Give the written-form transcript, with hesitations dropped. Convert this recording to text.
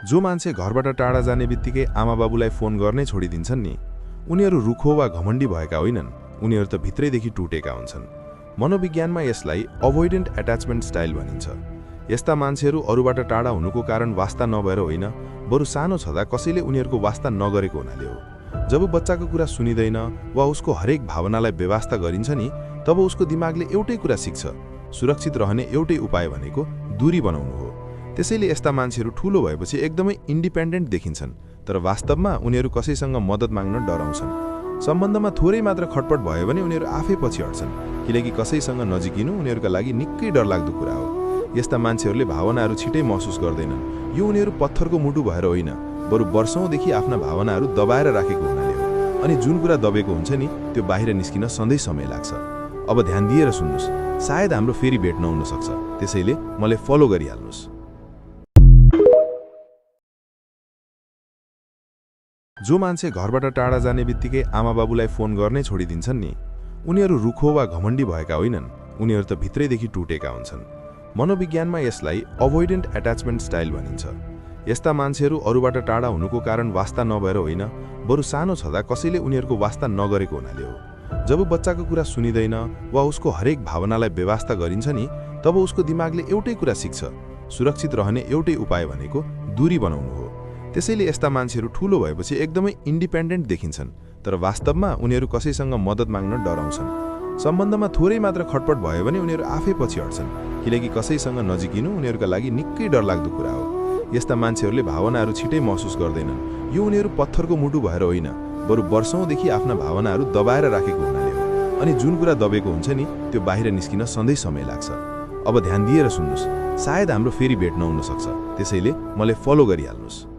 जो मान्छे घरबाट टाढा जाने बित्तिकै आमाबाबुलाई फोन गर्नै छोडिदिन्छन् नि, उनीहरू रुखो वा घमण्डी भएका होइनन्, उनीहरू त भित्रैदेखि टुटेका हुन्छन्। मनोविज्ञानमा यसलाई अभोइडेन्ट एट्याचमेन्ट स्टाइल भनिन्छ। यस्ता मान्छेहरू अरूबाट टाढा हुनुको कारण वास्ता नभएर होइन, बरु सानो छँदा कसैले उनीहरूको वास्ता नगरेको हुनाले हो। जब बच्चाको कुरा सुनिँदैन वा उसको हरेक भावनालाई बेवास्ता गरिन्छ नि, तब उसको दिमागले एउटै कुरा सिक्छ, सुरक्षित रहने एउटै उपाय भनेको दूरी बनाउनु हो। त्यसैले यस्ता मान्छेहरू ठूलो भएपछि एकदमै इन्डिपेन्डेन्ट देखिन्छन्, तर वास्तवमा उनीहरू कसैसँग मद्दत माग्न डराउँछन्। सम्बन्धमा थोरै मात्र खटपट भयो भने उनीहरू आफै पछि हट्छन्, किनकि कसैसँग नजिकिनु उनीहरूका लागि निकै डरलाग्दो कुरा हो। यस्ता मान्छेहरूले भावनाहरू छिटै महसुस गर्दैनन्। यो उनीहरू पत्थरको मुटु भएर होइन, बरु वर्षौंदेखि आफ्ना भावनाहरू दबाएर राखेको हुनाले हो। अनि जुन कुरा दबेको हुन्छ नि, त्यो बाहिर निस्किन सधैँ समय लाग्छ। अब ध्यान दिएर सुन्नुस्, सायद हाम्रो फेरि भेट नहुन सक्छ, त्यसैले मलाई फलो गरिहाल्नुस्। जो मान्छे घरबाट टाढा जाने बित्तिकै आमाबाबुलाई फोन गर्नै छोडिदिन्छन् नि, उनीहरू रुखो वा घमण्डी भएका होइनन्, उनीहरू त भित्रैदेखि टुटेका हुन्छन्। मनोविज्ञानमा यसलाई अभोइडेन्ट एट्याचमेन्ट स्टाइल भनिन्छ। यस्ता मान्छेहरू अरूबाट टाढा हुनुको कारण वास्ता नभएर होइन, बरु सानो छँदा कसैले उनीहरूको वास्ता नगरेको हुनाले हो। जब बच्चाको कुरा सुनिँदैन वा उसको हरेक भावनालाई बेवास्ता गरिन्छ नि, तब उसको दिमागले एउटै कुरा सिक्छ, सुरक्षित रहने एउटै उपाय भनेको दूरी बनाउनु हो। त्यसैले यस्ता मान्छेहरू ठूलो भएपछि एकदमै इन्डिपेन्डेन्ट देखिन्छन्, तर वास्तवमा उनीहरू कसैसँग मद्दत माग्न डराउँछन्। सम्बन्धमा थोरै मात्र खटपट भयो भने उनीहरू आफै पछि हट्छन्, किनकि कसैसँग नजिकिनु उनीहरूका लागि निकै डरलाग्दो कुरा हो। यस्ता मान्छेहरूले भावनाहरू छिटै महसुस गर्दैनन्। यो उनीहरू पत्थरको मुटु भएर होइन, बरु वर्षौंदेखि आफ्ना भावनाहरू दबाएर राखेको हुनाले हो। अनि जुन कुरा दबेको हुन्छ नि, त्यो बाहिर निस्किन सधैँ समय लाग्छ। अब ध्यान दिएर सुन्नुस्, सायद हाम्रो फेरि भेट नहुन सक्छ, त्यसैले मलाई फलो गरिहाल्नुस्।